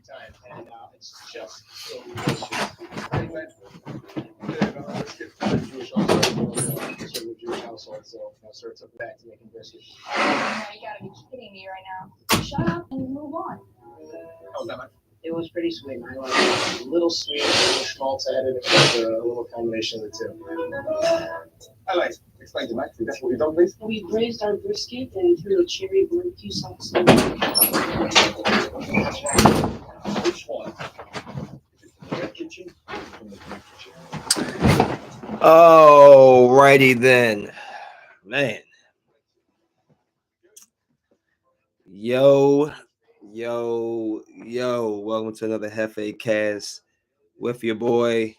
time, and it's just so delicious. Hey, man. Let's get Jewish also, conservative Jewish household, so sort of took it back to making brisket. You gotta be kidding me right now. Shut up and move on. How was that, man? It was pretty sweet. I like it. A little sweet, a little schmaltz added. It was a little combination of the two. I like it. Explain to Mike. That's what we done, please. We braised our brisket and threw a cherry barbecue sauce on Which one? Is it from the red kitchen or from the blue kitchen? Alrighty then, man. Yo, welcome to another JefeCast with your boy,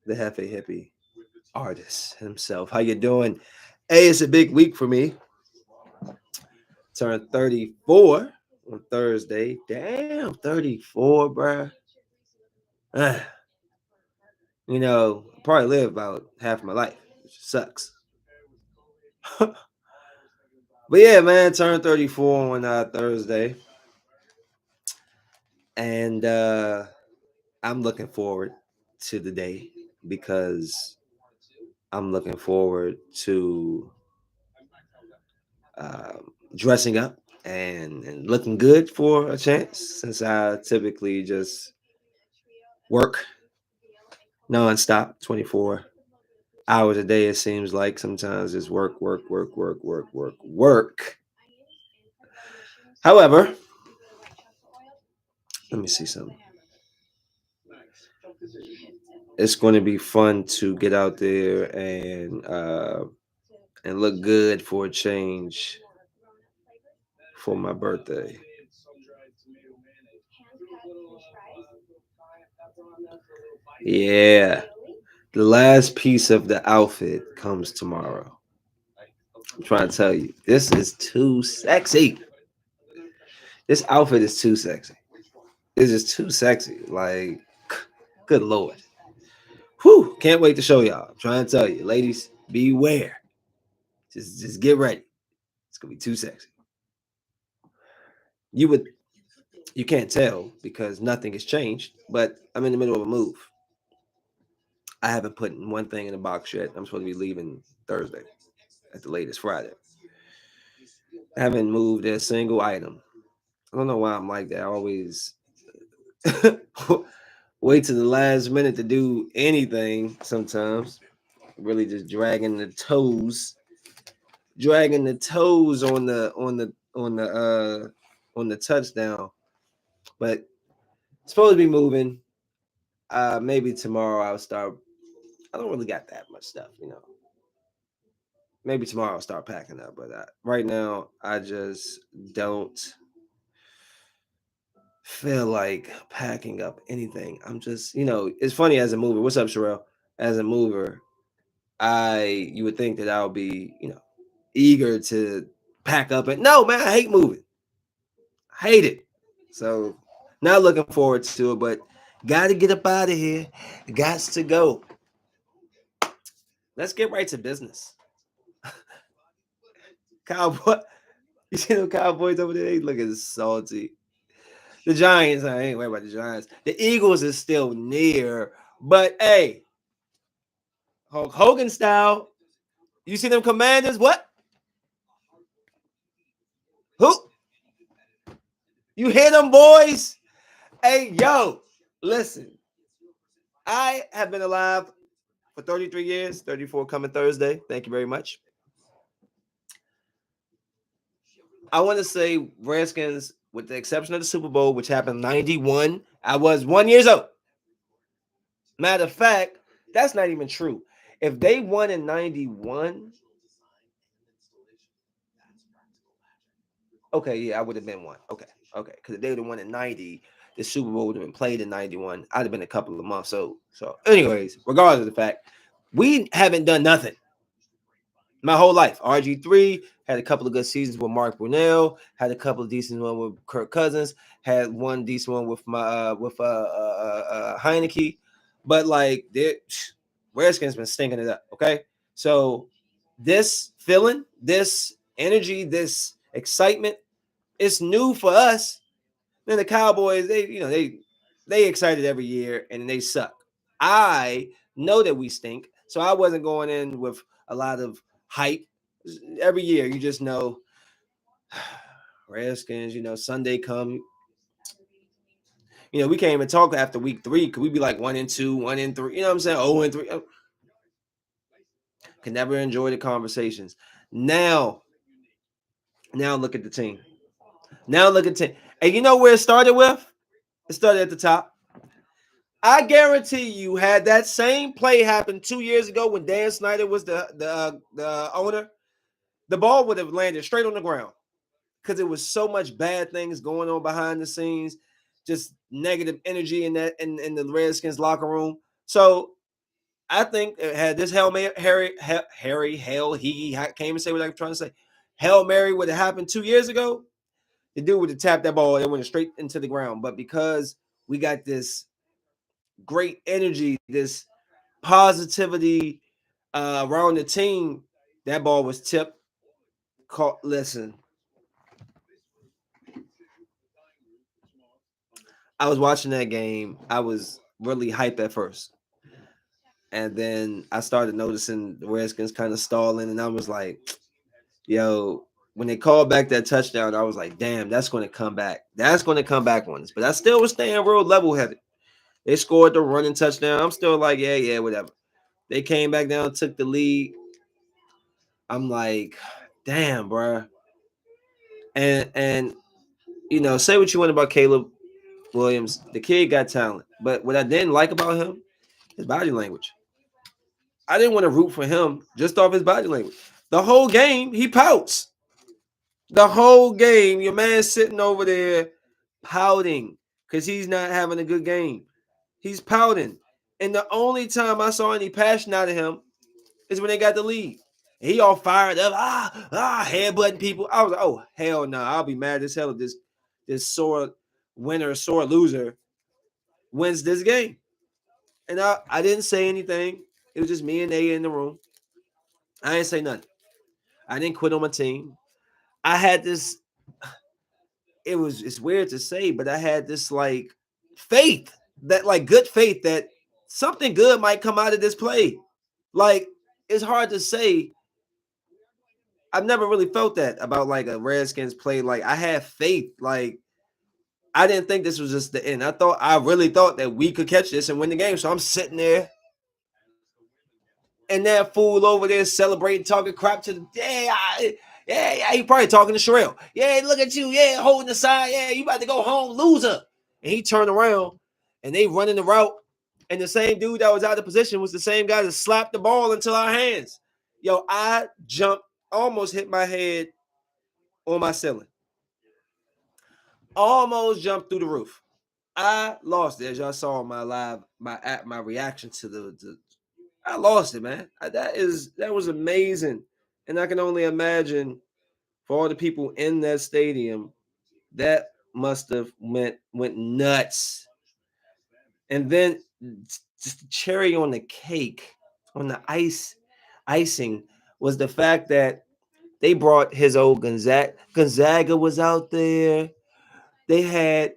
the Jefe Hippie artist himself. How you doing? Hey, it's a big week for me. Turned 34 on Thursday. Damn, 34, bruh. You know, I probably live about half my life, which sucks. But yeah, man, turned 34 on Thursday. And I'm looking forward to the day because I'm looking forward to dressing up and looking good for a chance, since I typically just work nonstop, 24 hours a day. It seems like sometimes it's work. However, let me see something. It's going to be fun to get out there and look good for a change for my birthday. Yeah, the last piece of the outfit comes tomorrow. I'm trying to tell you, this is too sexy. This outfit is too sexy. It's just too sexy. Like, good lord. Whew, can't wait to show y'all. I'm trying to tell you, ladies, beware. Just get ready. It's gonna be too sexy. You can't tell because nothing has changed, but I'm in the middle of a move. I haven't put one thing in the box yet. I'm supposed to be leaving Thursday at the latest, Friday. I haven't moved a single item. I don't know why I'm like that. I always wait to the last minute to do anything sometimes. Really just dragging the toes on the touchdown. But it's supposed to be moving. Maybe tomorrow I'll start. I don't really got that much stuff, you know. Maybe tomorrow I'll start packing up, but right now I just don't feel like packing up anything. I'm just, it's funny as a mover. What's up, Sherelle? As a mover, you would think that I'll be, eager to pack up. And no, man, I hate moving. I hate it. So not looking forward to it, but got to get up out of here. Got to go. Let's get right to business. Cowboy, you see them Cowboys over there? They looking salty. The Giants, I ain't worried about the Giants. The Eagles is still near, but hey, Hulk Hogan style. You see them Commanders? What? Who? You hear them boys? Hey, yo, listen. I have been alive for 33 years, 34 coming Thursday. Thank you very much. I want to say Redskins, with the exception of the Super Bowl, which happened in 91, I was 1 year old. Matter of fact, that's not even true. If they won in 91, okay, yeah, I would have been one. Okay. Because if they would have won in 90, the Super Bowl would have been played in 91. I'd have been a couple of months old. So, anyways, regardless of the fact, we haven't done nothing my whole life. RG3 had a couple of good seasons with Mark Brunell, had a couple of decent ones with Kirk Cousins, had one decent one with Heineke. But like, Redskins been stinking it up. Okay, so this feeling, this energy, this excitement, it's new for us. Then the Cowboys, they excited every year and they suck. I know that we stink, so I wasn't going in with a lot of hype. Every year, you just know Redskins. Sunday come. We can't even talk after week 3 because we be like 1-2, 1-3. You know what I'm saying? 0-3. Can never enjoy the conversations. Now, look at the team. Now look at the team. And you know where it started with? It started at the top. I guarantee you, had that same play happened 2 years ago when Dan Snyder was the owner, the ball would have landed straight on the ground because it was so much bad things going on behind the scenes, just negative energy in the Redskins locker room. So I think had this Hail Mary, he came and say what I'm trying to say. Hail Mary would have happened 2 years ago, the dude would have tapped that ball and went straight into the ground. But because we got this great energy, this positivity around the team, that ball was tipped. Listen, I was watching that game. I was really hyped at first. And then I started noticing the Redskins kind of stalling, and I was like, yo, when they called back that touchdown, I was like, damn, that's going to come back. That's going to come back on us. But I still was staying real level-headed. They scored the running touchdown. I'm still like, yeah, whatever. They came back down, took the lead. I'm like, damn, bro. And say what you want about Caleb Williams. The kid got talent. But what I didn't like about him, his body language. I didn't want to root for him just off his body language. The whole game, he pouts. The whole game, your man's sitting over there pouting because he's not having a good game. He's pouting. And the only time I saw any passion out of him is when they got the lead. He all fired up, headbutting people. I was like, oh, hell no. I'll be mad as hell if this sore winner, sore loser wins this game. And I didn't say anything. It was just me and they in the room. I didn't say nothing. I didn't quit on my team. I had this, it's weird to say, but I had this like faith, that like good faith that something good might come out of this play. Like, it's hard to say. I've never really felt that about like a Redskins play. Like, I had faith. Like, I didn't think this was just the end. I really thought that we could catch this and win the game. So I'm sitting there, and that fool over there celebrating, talking crap to the he probably talking to Sherelle. Yeah, look at you. Yeah, holding the side. Yeah, you about to go home, loser. And he turned around, and they running the route. And the same dude that was out of position was the same guy that slapped the ball into our hands. Yo, I jumped, almost hit my head on my ceiling. Almost jumped through the roof. I lost it, as y'all saw my reaction to the I lost it, man. That was amazing. And I can only imagine for all the people in that stadium, that must have went nuts. And then just the cherry on the cake, on the icing, was the fact that they brought his old Gonzaga. Gonzaga was out there. They had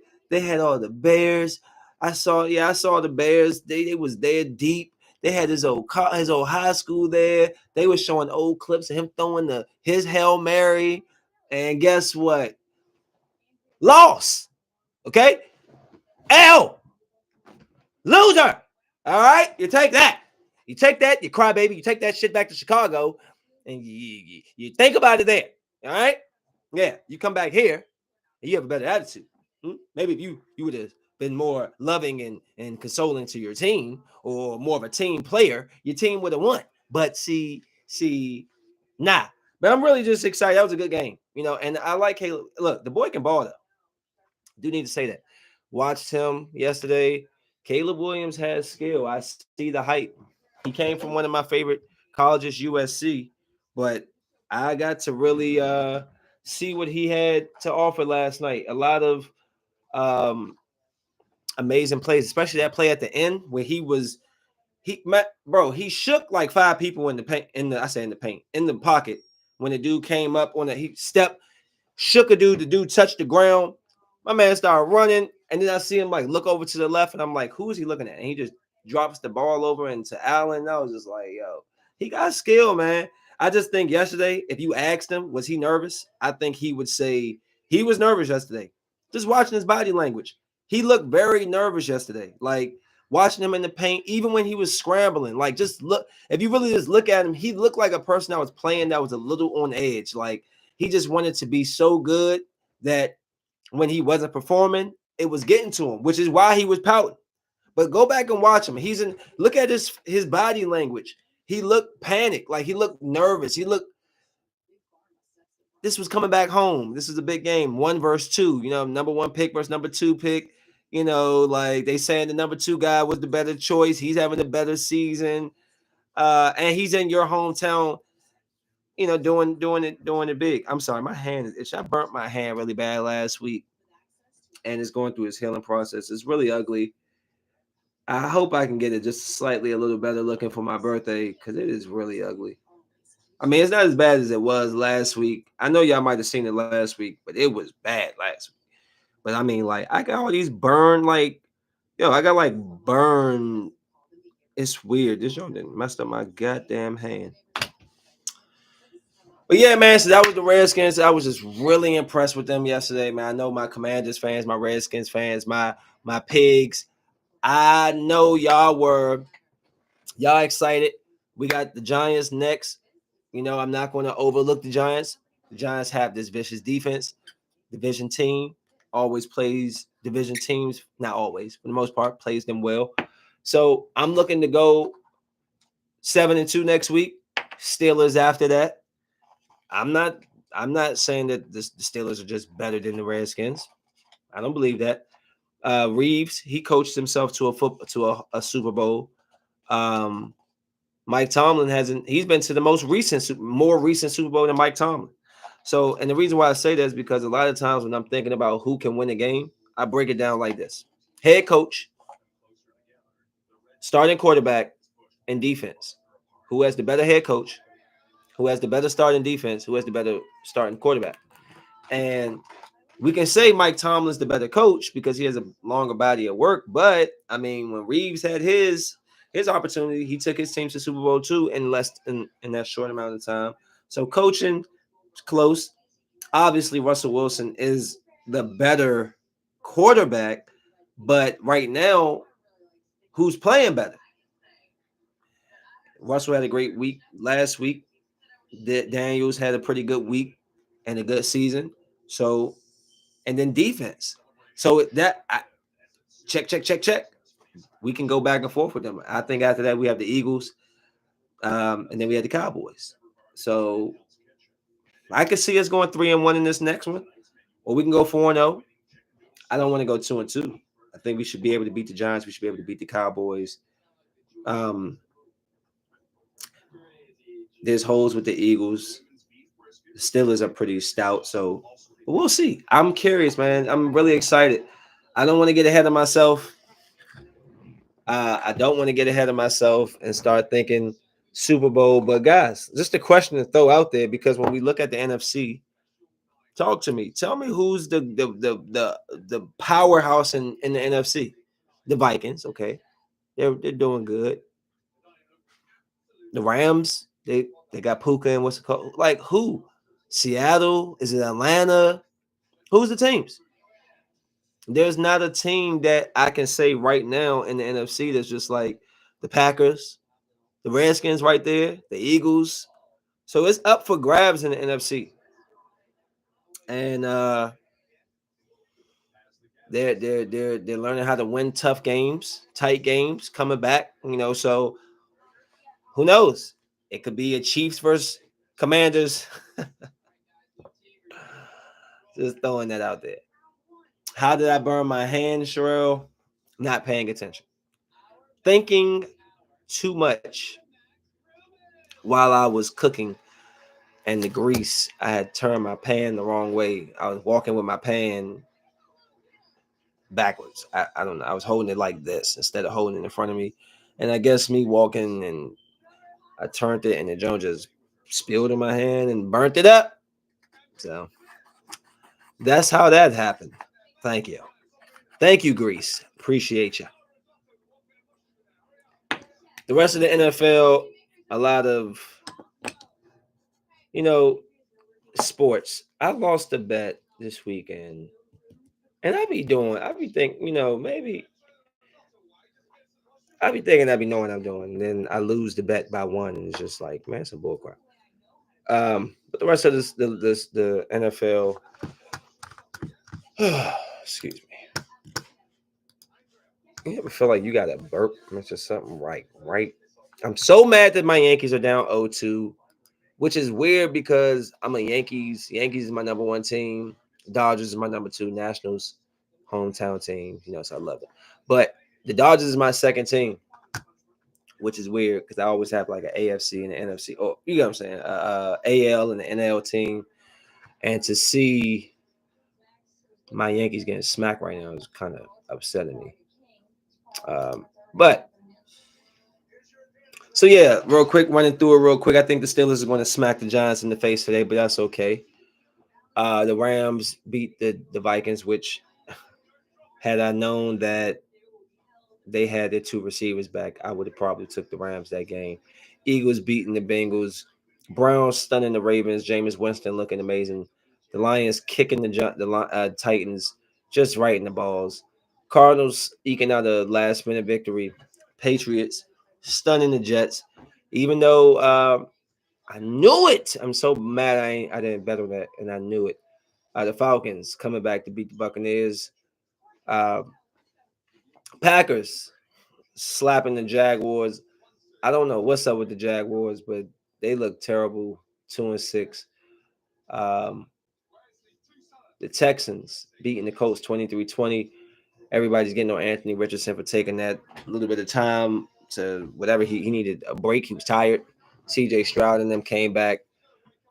all the Bears. I saw the Bears. They was there deep. They had his old high school there. They were showing old clips of him throwing his Hail Mary. And guess what? Lost. Okay? L. Loser. All right? You take that. You cry baby. You take that shit back to Chicago and you think about it there. All right? Yeah, you come back here and you have a better attitude. Maybe if you would have been more loving and consoling to your team, or more of a team player, your team would have won. But see, nah. But I'm really just excited. That was a good game, and I like Caleb. Look, the boy can ball though. Do need to say that. Watched him yesterday. Caleb Williams has skill. I see the hype. He came from one of my favorite colleges, USC, but I got to really see what he had to offer last night. A lot of amazing plays, especially that play at the end where he shook like 5 people in the paint, in the pocket when the dude came up on he stepped, shook a dude, the dude touched the ground. My man started running, and then I see him like look over to the left, and I'm like, who is he looking at? And he just drops the ball over into Allen. And I was just like, yo, he got skill, man. I just think yesterday, if you asked him, was he nervous? I think he would say he was nervous yesterday. Just watching his body language. He looked very nervous yesterday. Like watching him in the paint, even when he was scrambling. Like just look, if you really just look at him, he looked like a person that was playing that was a little on edge. Like he just wanted to be so good that when he wasn't performing, it was getting to him, which is why he was pouting. But go back and watch him. He's in. Look at his body language. He looked panicked, like he looked nervous. He looked. This was coming back home. This is a big game. 1 versus 2. You know, number 1 pick versus number 2 pick. You know, like they saying the number 2 guy was the better choice. He's having a better season, and he's in your hometown. You know, doing it big. I'm sorry, my hand is. I burnt my hand really bad last week, and it's going through its healing process. It's really ugly. I hope I can get it just slightly a little better looking for my birthday because it is really ugly. I mean, it's not as bad as it was last week. I know y'all might have seen it last week, but it was bad last week. But I mean, like, I got all these burn, like, yo, I got like burn. It's weird. This joint didn't messed up my goddamn hand. But yeah, man, so that was the Redskins. I was just really impressed with them yesterday, man. I know my Commanders fans, my Redskins fans, my pigs. I know y'all excited. We got the Giants next. You know, I'm not going to overlook the Giants. The Giants have this vicious defense. Division team always plays division teams, not always, for the most part, plays them well. So I'm looking to go 7-2 next week. Steelers after that. I'm not saying that the Steelers are just better than the Redskins. I don't believe that. Reeves, he coached himself to a Super Bowl. Mike Tomlin hasn't. He's been to the more recent Super Bowl than Mike Tomlin. So, and the reason why I say that is because a lot of times when I'm thinking about who can win a game, I break it down like this: head coach, starting quarterback, and defense. Who has the better head coach? Who has the better starting defense? Who has the better starting quarterback? And we can say Mike Tomlin's the better coach because he has a longer body of work. But I mean, when Reeves had his opportunity, he took his team to Super Bowl II in that short amount of time. So coaching is close. Obviously, Russell Wilson is the better quarterback, but right now, who's playing better? Russell had a great week last week. Daniels had a pretty good week and a good season. So, and then defense. So check. We can go back and forth with them. I think after that we have the Eagles, and then we had the Cowboys. So I could see us going 3-1 in this next one, or we can go 4-0. I don't want to go 2-2. I think we should be able to beat the Giants. We should be able to beat the Cowboys. Um, there's holes with the Eagles. The Steelers are pretty stout, so we'll see. I'm curious, man. I'm really excited. I don't want to get ahead of myself. I don't want to get ahead of myself and start thinking Super Bowl. But guys, just a question to throw out there because when we look at the NFC, talk to me. Tell me who's the powerhouse in the NFC. The Vikings, okay. They're doing good. The Rams, they got Puka and what's it called? Like who? Seattle? Is it Atlanta? Who's the teams? There's not a team that I can say right now in the NFC that's just like the Packers, the Redskins right there, the Eagles. So it's up for grabs in the NFC. And they're learning how to win tough games, tight games, coming back, so who knows? It could be a Chiefs versus Commanders. Just throwing that out there. How did I burn my hand, Sherelle? Not paying attention. Thinking too much while I was cooking, and the grease, I had turned my pan the wrong way. I was walking with my pan backwards. I don't know. I was holding it like this instead of holding it in front of me. And I guess me walking and I turned it and the joint just spilled in my hand and burnt it up. So that's how that happened. Thank you. Thank you, Greece. Appreciate you. The rest of the NFL, a lot of, you know, sports. I lost a bet this weekend. And I be thinking, I be thinking I be knowing I'm doing. And then I lose the bet by one. And it's just like, man, it's a bullcrap. But the rest of the NFL, excuse me. You ever feel like you got a burp? It's just something right? I'm so mad that my Yankees are down 0-2, which is weird because I'm a Yankees. Yankees is my number one team. Dodgers is my number two. Nationals, hometown team. So I love it. But the Dodgers is my second team, which is weird because I always have like an AFC and an NFC. Oh, you know what I'm saying? AL and the NL team. And to see my Yankees getting smacked right now is kind of upsetting me. But so yeah, real quick, running through it real quick. I think the Steelers are going to smack the Giants in the face today, but that's okay. The Rams beat the Vikings, which had I known that they had their two receivers back, I would have probably took the Rams that game. Eagles beating the Bengals. Browns stunning the Ravens. Jameis Winston looking amazing. The Lions kicking the Titans, just right in the balls. Cardinals eking out a last-minute victory. Patriots stunning the Jets. Even though I knew it, I'm so mad I didn't bet on that, and I knew it. The Falcons coming back to beat the Buccaneers. Uh, Packers slapping the Jaguars. I don't know what's up with the Jaguars, but they look terrible. 2-6. Um, the Texans beating the Colts 23-20. Everybody's getting on Anthony Richardson for taking that little bit of time to whatever he needed a break. He was tired. CJ Stroud and them came back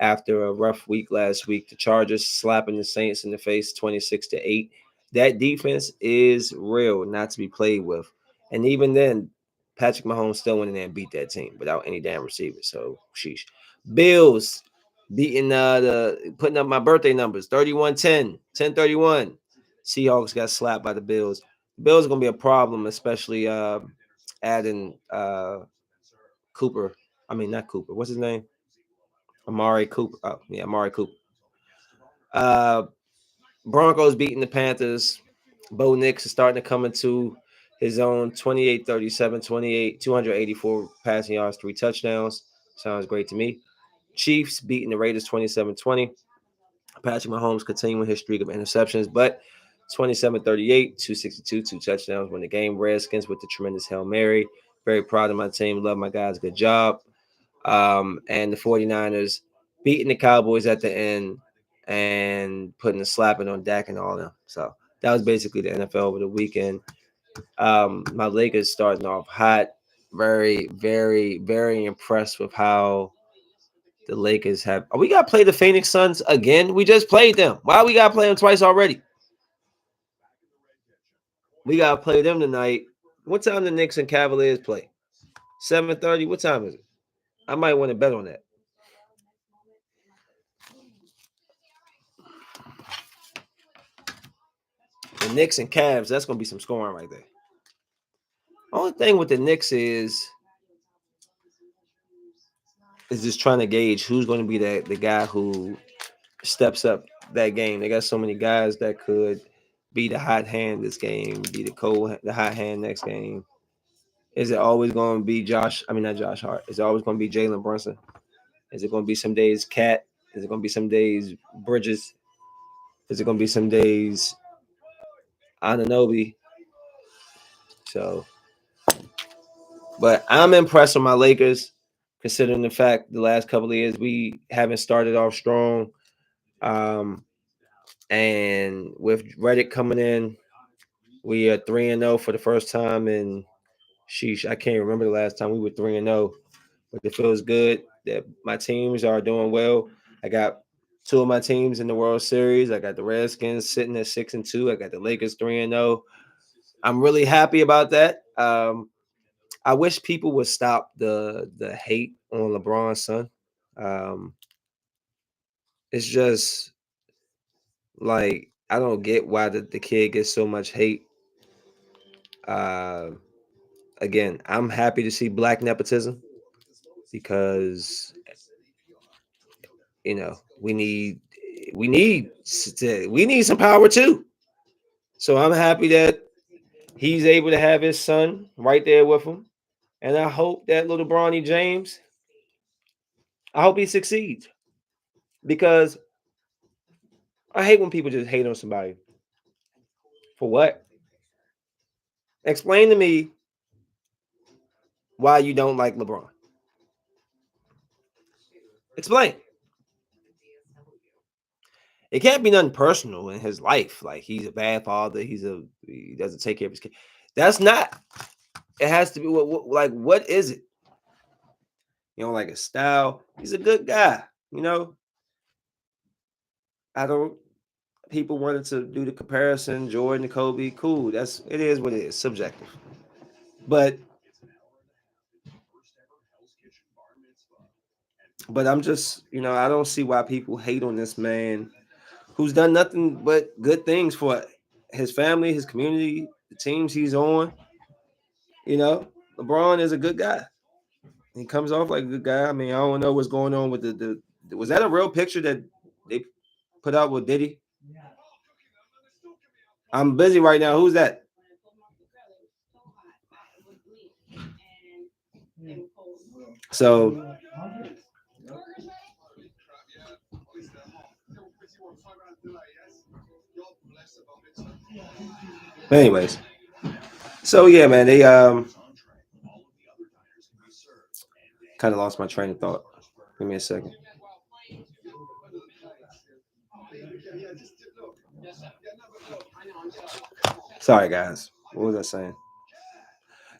after a rough week last week. The Chargers slapping the Saints in the face 26-8. That defense is real, not to be played with. And even then, Patrick Mahomes still went in there and beat that team without any damn receivers. So, sheesh. Bills beating the putting up my birthday numbers 31-10, 10-31. Seahawks got slapped by the Bills. The Bills are going to be a problem, especially adding Cooper. I mean, not Cooper. What's his name? Amari Cooper. Oh, yeah, Amari Cooper. Uh, Broncos beating the Panthers. Bo Nix is starting to come into his own 28-37, 28, 284 passing yards, 3 touchdowns. Sounds great to me. Chiefs beating the Raiders 27-20. Patrick Mahomes continuing his streak of interceptions, but 27-38, 262, 2 touchdowns, win the game. Redskins with the tremendous Hail Mary. Very proud of my team. Love my guys. Good job. And the 49ers beating the Cowboys at the end and putting a slapping on Dak and all of them. So that was basically the NFL over the weekend. My Lakers starting off hot. Very, very, very impressed with how the Lakers have. Oh, we got to play the Phoenix Suns again. We just played them. Why we got to play them twice already? We got to play them tonight. What time the Knicks and Cavaliers play? 7:30. What time is it? I might want to bet on that. The Knicks and Cavs, that's going to be some scoring right there. Only thing with the Knicks is just trying to gauge who's going to be the guy who steps up that game. They got so many guys that could be the hot hand this game, be the hot hand next game. Is it always going to be Josh? I mean, not Josh Hart. Is it always going to be Jalen Brunson? Is it going to be some days Cat? Is it going to be some days Bridges? Is it going to be some days Ananobi? So, but I'm impressed with my Lakers, considering the fact the last couple of years we haven't started off strong. And with Reddit coming in, we are 3-0 for the first time. And sheesh, I can't remember the last time we were 3-0, but it feels good that my teams are doing well. I got 2 of my teams in the World Series. I got the Redskins sitting at 6-2. I got the Lakers 3-0. I'm really happy about that. I wish people would stop the hate on LeBron's son. It's just like I don't get why the kid gets so much hate. Uh, Again, I'm happy to see black nepotism because you know we need some power too. So I'm happy that he's able to have his son right there with him, and I hope that little Bronny James, I hope he succeeds because I hate when people just hate on somebody for what. Explain to me why you don't like LeBron. Explain. It can't be nothing personal in his life. Like he's a bad father. He doesn't take care of his kid. That's not. It has to be like what is it? You know, like a style. He's a good guy. You know, I don't. People wanted to do the comparison, Jordan and Kobe. Cool. That's it is what it is. Subjective. But I'm just I don't see why people hate on this man who's done nothing but good things for his family, his community, the teams he's on. You know, LeBron is a good guy. He comes off like a good guy. I mean, I don't know what's going on with the was that a real picture that they put out with Diddy? I'm busy right now. Who's that? So, anyways, so yeah, man, they kind of lost my train of thought. Give me a second. Sorry, guys. What was I saying?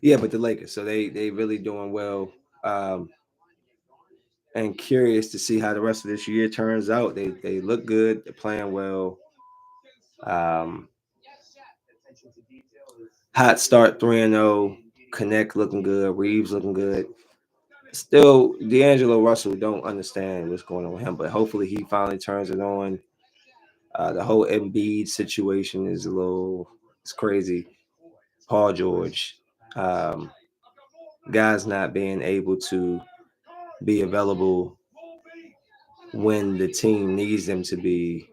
Yeah, but the Lakers. So they really doing well. Um, and curious to see how the rest of this year turns out. They look good. They're playing well. Um, Hot start 3-0. Connect looking good. Reeves looking good. Still, D'Angelo Russell don't understand what's going on with him, but hopefully he finally turns it on. The whole Embiid situation is it's crazy. Paul George, um, guys not being able to be available when the team needs them to be.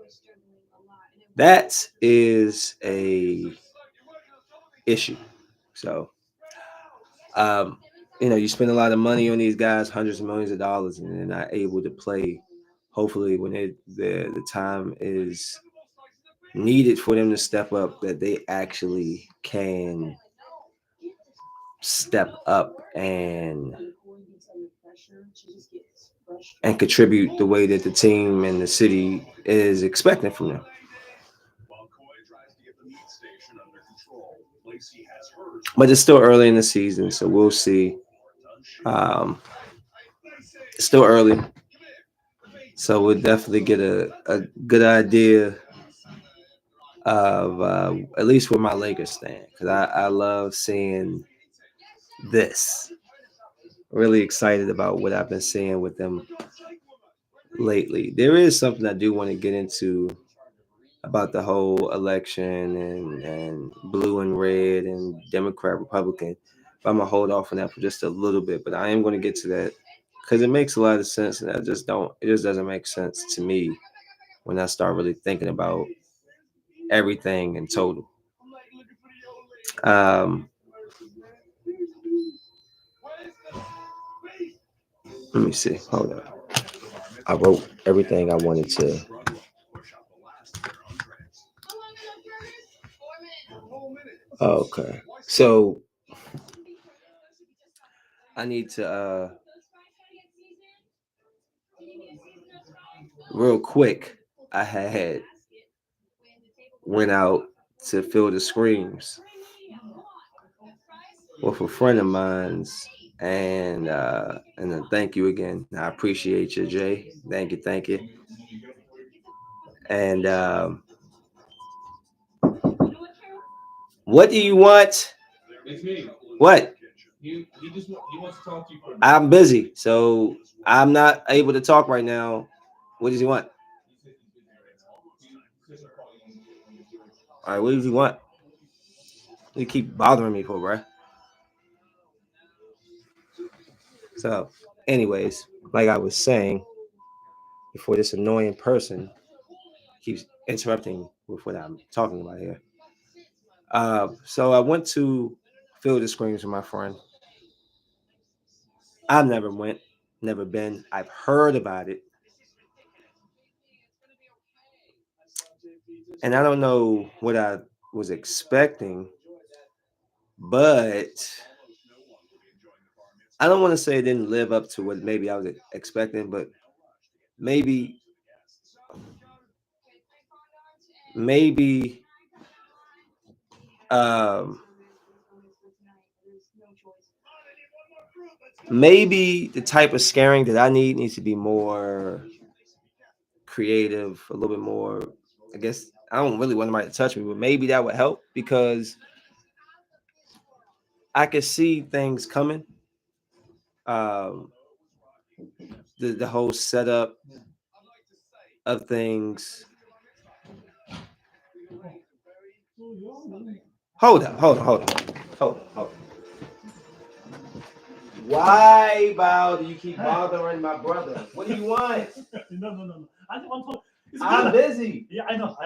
That is a issue. So, um, you spend a lot of money on these guys, hundreds of millions of dollars, and they're not able to play. Hopefully, when the time is needed for them to step up, that they actually can step up and contribute the way that the team and the city is expecting from them. But it's still early in the season, so we'll see. Um, it's still early, so we'll definitely get a good idea of at least where my Lakers stand because I love seeing this. Really excited about what I've been seeing with them lately. There is something I do want to get into about the whole election and blue and red and Democrat Republican. But I'm gonna hold off on that for just a little bit. But I am going to get to that because it makes a lot of sense, and I just don't. It just doesn't make sense to me when I start really thinking about everything in total. Um, Let me see. Hold on. I wrote everything I wanted to. Okay. So I need to real quick. I had went out to fill the screams with a friend of mine's and then thank you again. I appreciate you, Jay. Thank you, thank you. And what do you want? What? I'm busy, so I'm not able to talk right now. What does he want? All right, what do you want? You keep bothering me for, bruh. So, anyways, like I was saying before, this annoying person keeps interrupting with what I'm talking about here. So I went to Field of Screams with my friend. I've never went, never been. I've heard about it. And I don't know what I was expecting, but I don't want to say it didn't live up to what maybe I was expecting, but maybe um maybe the type of scaring that I need needs to be more creative, a little bit more. I guess I don't really want somebody to touch me, but maybe that would help because I could see things coming. Um, the whole setup of things. Hold on. Why, Bow, do you keep bothering my brother? What do you want? No. I just want to. It's I'm good. busy. Yeah, I know.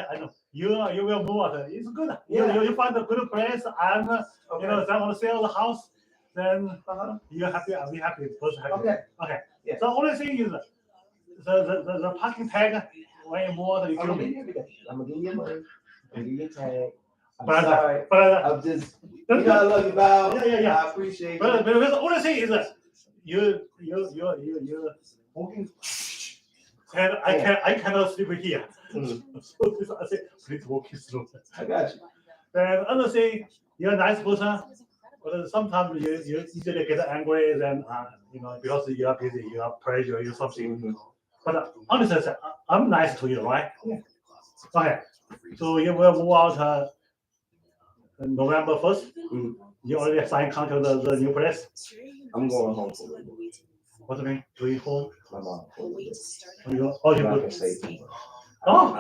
You will move it. It's good. Yeah. You find a good place and if I want to sell the house, then you're happy. I'll be happy. Both happy. Okay. Yeah. The only thing is the parking tag. When you move, you kill me. I'm gonna give you money. I'm gonna give you a tag. I'm But sorry. but I'm just. You know I love you, Bow. Yeah. I appreciate you. But the only thing is that you're walking, and I cannot sleep here. So this, I say, please walk slow. I got you. Then other thing, you're a nice person, but sometimes you easily get angry. Then because you are busy, you have pressure, you something. Mm-hmm. But honestly, I'm nice to you, right? Yeah. Okay. So you will move out November 1st. Mm-hmm. You already signed contract the new place. I'm going home for a little bit. What do you mean? Doing home? My mom. You I'm not good? gonna say too much. Oh.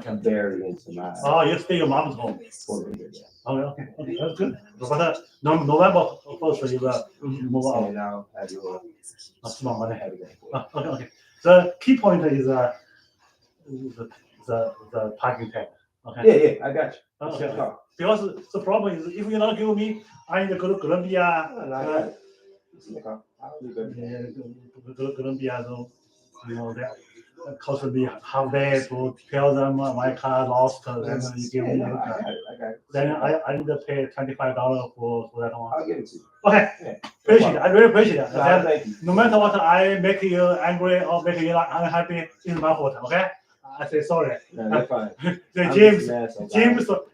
I'm very into my. Oh, you stay your mom's home. For a little bit, yeah. Okay, that's good. But November 1st, you will move out. And I'll have you Small money. have it. Okay. The key point is the parking tag. Okay. Yeah, I got you. Okay. Because the problem is, if you not give me, I need to go to Colombia. It's in the car. I'll leave it. Go to Colombia, so that cost me half day to tell them my car lost. Then you give me. I got it. Then I need to pay $25 for that one. I'll give it to you. Okay. Yeah. Appreciate it. I really appreciate it. No, thank you. No matter what I make you angry or make you unhappy, it's my fault. Okay. I say sorry. No, you're fine.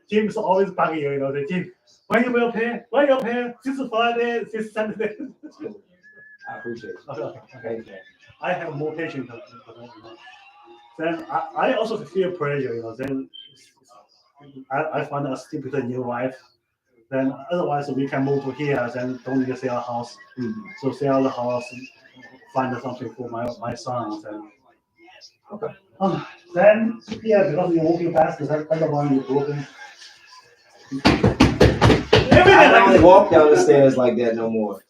James always bugging you. The James. When you will pay? When you pay? This Friday, this Saturday. I appreciate it. Okay. Thank you. I have more patience. Then I also feel pressure. Then I find a stupid new wife. Then otherwise we can move to here. Then don't need to sell a house. Mm-hmm. So sell the house, find something for my son. Then. Okay. Then because you're walking fast, that's the one you're broken. I don't walk down the stairs like that no more.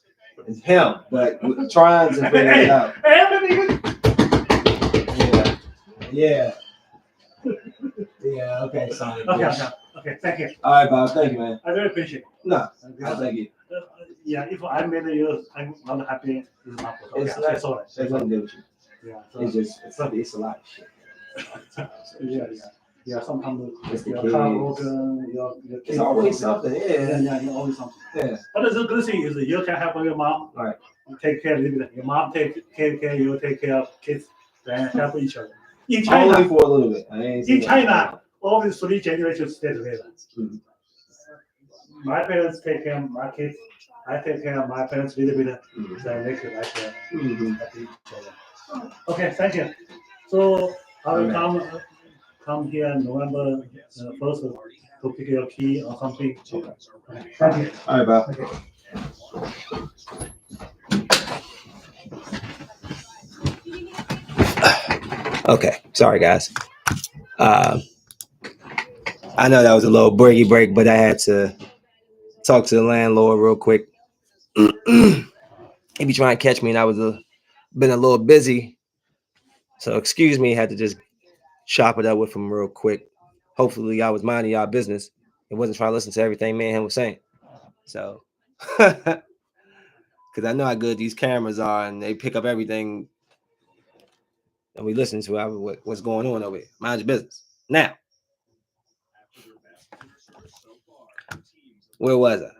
It's him, but we're trying to figure it out. Yeah. Okay, sorry. Okay, thank you. All right, Bob. Thank you, man. I very appreciate it. No, thank you. Yeah, if I made you, I'm not happy. It's not good. It's Okay, sorry. There's nothing to do with you. Yeah, It's just, it's a lot of shit. Yeah. Sometimes It's your the car kids. broken, your It's always something. Yeah. Yeah, always something. Yeah. But the good thing is you can help your mom. Right. Take care of it. Your mom take care, you take care of kids, then help each other. In Only China, for a little bit. in China, all these 3 generations stay together. Mhm. My parents take care of my kids. I take care of my parents a little bit. Mhm. So I make it like that. Mhm. Happy each other. Okay, thank you. So I will come here November 1st to pick your key or something. Okay. Thank you. All right, Bob. Okay. Okay, sorry guys. I know that was a little breaky break, but I had to talk to the landlord real quick. He be trying to catch me, and I was been a little busy, so excuse me. Had to just chop it up with him real quick. Hopefully, y'all was minding y'all business and wasn't trying to listen to everything me and him was saying. So, because I know how good these cameras are, and they pick up everything, and we listen to what's going on over here. Mind your business. Now, where was I?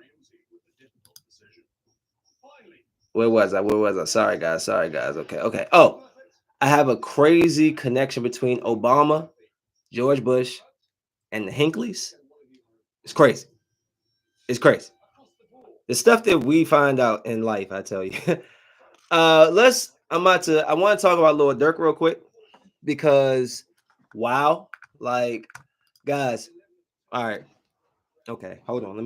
Where was I? Where was I? Sorry, guys. Sorry, guys. Okay. Okay. Oh, I have a crazy connection between Obama, George Bush, and the Hinckleys. It's crazy. It's crazy. The stuff that we find out in life, I tell you. I want to talk about Lord Dirk real quick because wow, like guys, all right. Okay, hold on.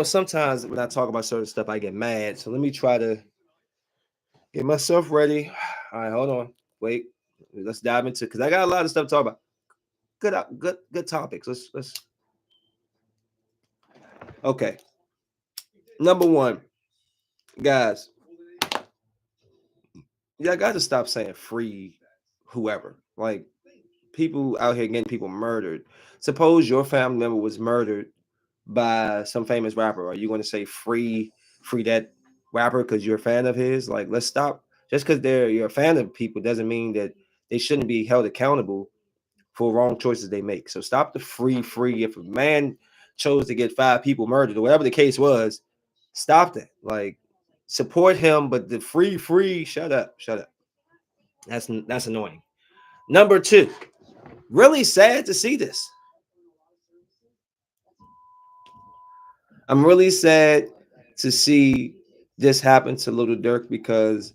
Sometimes when I talk about certain stuff, I get mad. So let me try to get myself ready. All right, hold on. Wait. Let's dive into because I got a lot of stuff to talk about. Good topics. Let's okay. Number one, guys, y'all got to stop saying free whoever. Like people out here getting people murdered. Suppose your family member was murdered by some famous rapper. Are you going to say free that rapper because you're a fan of his? Like, let's stop. Just because you're a fan of people doesn't mean that they shouldn't be held accountable for wrong choices they make. So stop the free. If a man chose to get 5 people murdered or whatever the case was, stop that. Like, support him, but the free, shut up. That's annoying. Number 2, really sad to see this. I'm really sad to see this happen to Little Dirk because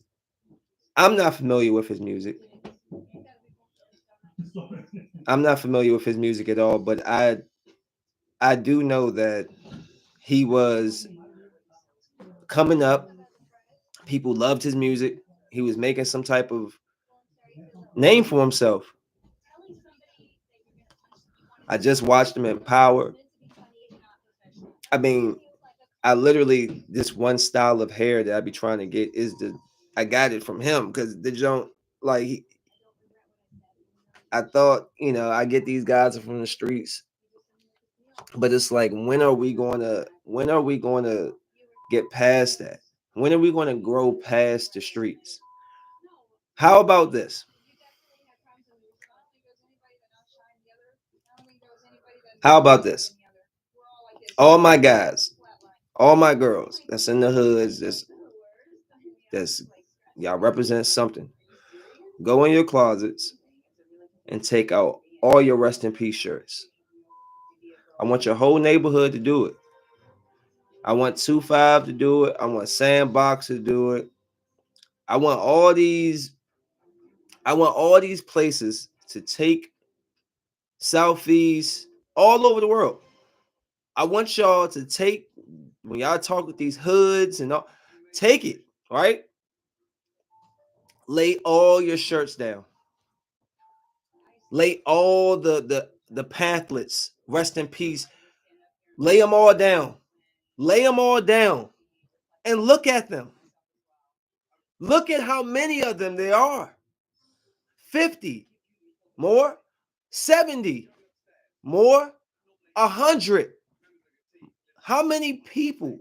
I'm not familiar with his music. I'm not familiar with his music at all, but I do know that he was coming up. People loved his music. He was making some type of name for himself. I just watched him in Power. I mean, I literally this one style of hair that I be trying to get is I got it from him because the joint like I thought I get these guys from the streets, but it's like when are we going to get past that? When are we going to grow past the streets? How about this? How about this? All my guys, all my girls that's in the hoods, that's y'all represent something. Go in your closets and take out all your rest in peace shirts. I want your whole neighborhood to do it. I want 2-5 to do it. I want Sandbox to do it. I want all these places to take selfies all over the world. I want y'all to take when y'all talk with these hoods and all, take it, right? Lay all your shirts down. Lay all the pamphlets, rest in peace. Lay them all down. Lay them all down and look at them. Look at how many of them there are. 50 more, 70 more, 100. How many people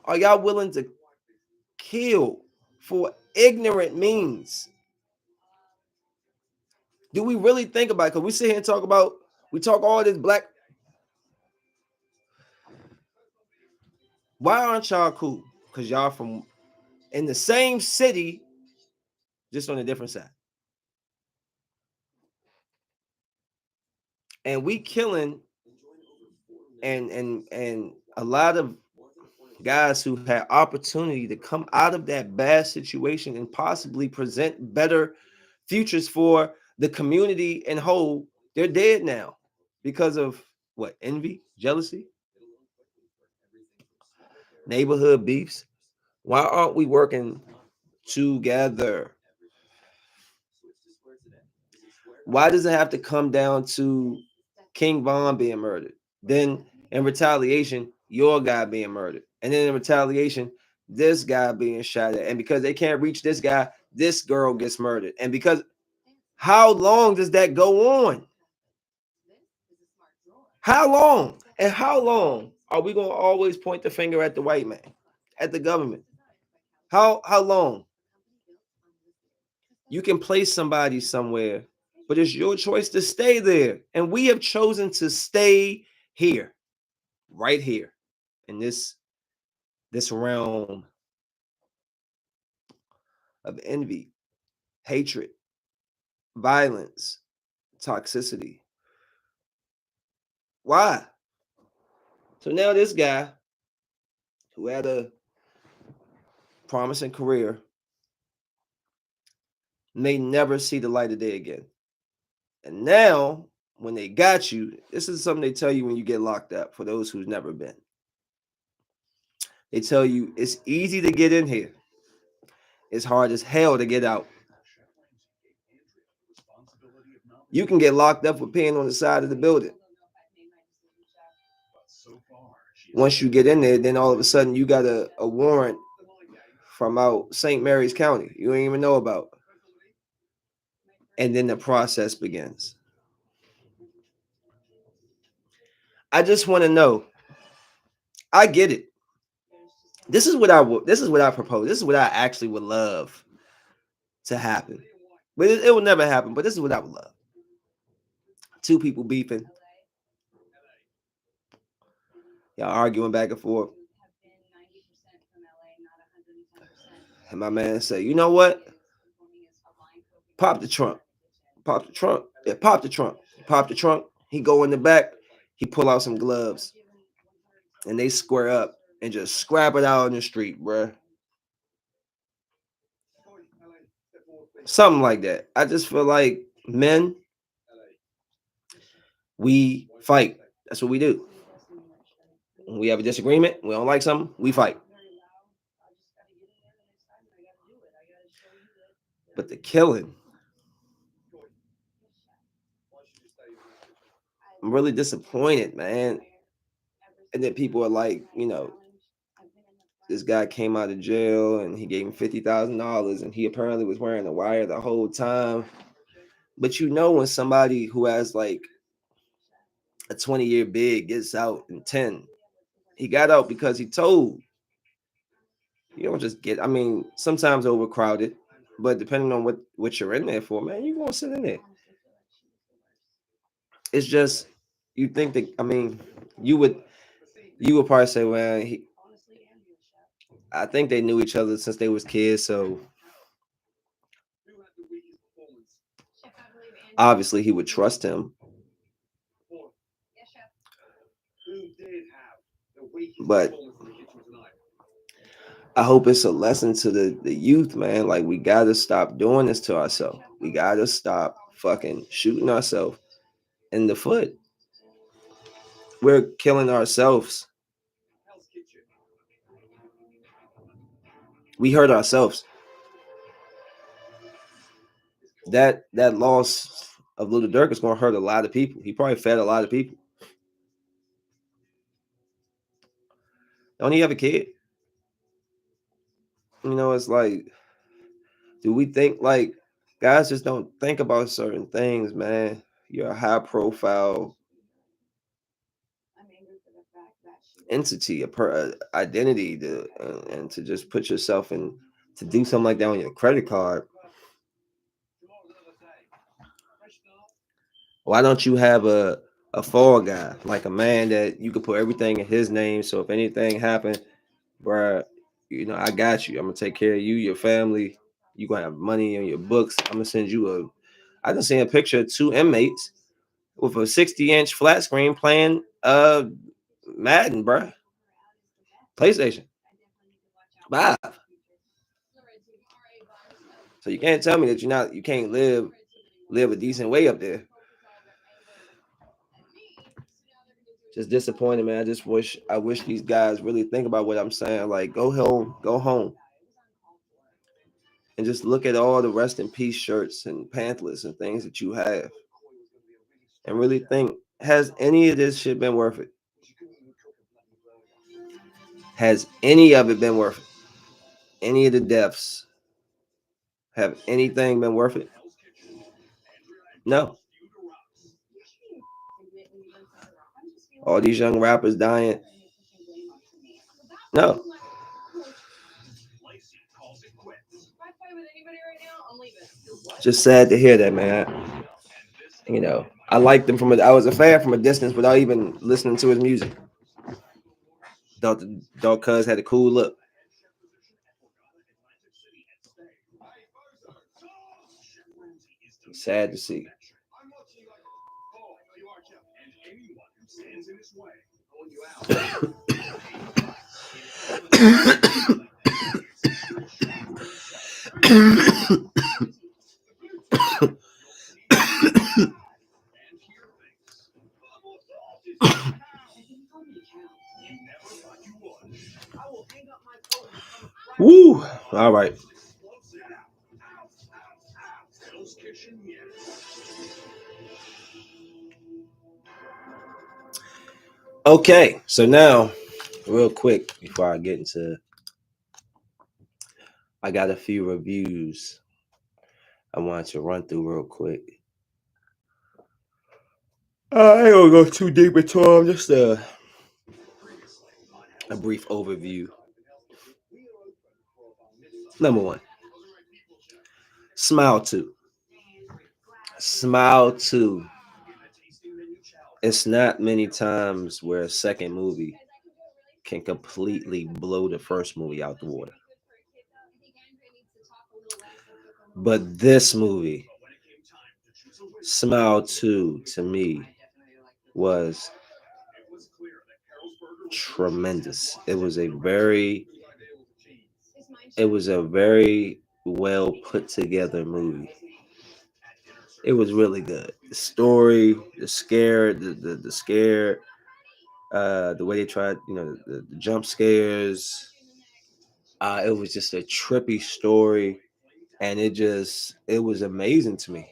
are y'all willing to kill for ignorant means? Do we really think about it? Because we sit here and we talk all this black. Why aren't y'all cool? Because y'all from in the same city, just on a different side. And we killing and a lot of guys who had opportunity to come out of that bad situation and possibly present better futures for the community and whole, they're dead now because of what? Envy, jealousy, neighborhood beefs. Why aren't we working together? Why does it have to come down to King Von being murdered? Then in retaliation, your guy being murdered. And then in retaliation, this guy being shot at. And because they can't reach this guy, this girl gets murdered. And because how long does that go on? How long? And how long are we going to always point the finger at the white man, at the government? How long? You can place somebody somewhere, but it's your choice to stay there. And we have chosen to stay here, right here, in this realm of envy, hatred, violence, toxicity. Why? So now this guy who had a promising career may never see the light of day again. And now, when they got you, this is something they tell you when you get locked up, for those who's never been. They tell you it's easy to get in here. It's hard as hell to get out. You can get locked up for peeing on the side of the building. Once you get in there, then all of a sudden you got a warrant from out St. Mary's County you don't even know about. And then the process begins. I just want to know. I get it. This is what I propose. This is what I actually would love to happen. But it will never happen. But this is what I would love. Two people beefing. Y'all arguing back and forth. And my man say, you know what? Pop the trunk. Pop the trunk. Yeah, pop the trunk. Pop the trunk. He go in the back. He pull out some gloves. And they square up and just scrap it out on the street, bruh. Something like that. I just feel like men, we fight. That's what we do. When we have a disagreement, we don't like something, we fight. But the killing, I'm really disappointed, man. And then people are like, this guy came out of jail and he gave him $50,000 and he apparently was wearing a wire the whole time. But when somebody who has like a 20-year bid gets out in 10, he got out because he told. You don't just get, sometimes overcrowded, but depending on what you're in there for, man, you're going to sit in there. It's just, you think that, you would probably say, well, I think they knew each other since they was kids, so obviously he would trust him. But I hope it's a lesson to the youth, man. Like, we got to stop doing this to ourselves. We got to stop fucking shooting ourselves in the foot. We're killing ourselves. We hurt ourselves. That loss of Little Dirk is going to hurt a lot of people. He probably fed a lot of people. Don't he have a kid? It's like, do we think like guys just don't think about certain things, man? You're a high profile entity, a identity, and to just put yourself in to do something like that on your credit card. Why don't you have a fall guy, like a man that you could put everything in his name? So if anything happened, bruh, I got you. I'm gonna take care of you, your family. You gonna have money in your books. I'm gonna send you I just seen a picture of two inmates with a 60-inch flat screen playing Madden, bruh. PlayStation 5. So you can't tell me that you can't live a decent way up there. Just disappointed, man. I wish these guys really think about what I'm saying. Like, go home, and just look at all the rest in peace shirts and pamphlets and things that you have, and really think, has any of this shit been worth it? Has any of it been worth it? Any of the deaths, have anything been worth it? No. All these young rappers dying. No. Just sad to hear that, man. I liked him I was a fan from a distance without even listening to his music. Thought the dog Cuz had a cool look. Sad to see. Woo! All right. Okay, so now, real quick, before I get into, I got a few reviews I wanted to run through real quick. I ain't gonna go too deep into them, just a brief overview. Number one, Smile 2. Smile 2. It's not many times where a second movie can completely blow the first movie out the water. But this movie, Smile 2, to me, was tremendous. It was a very well put together movie. It was really good. The story, the scare, the scare, the way they tried, the jump scares. It was just a trippy story, and it was amazing to me.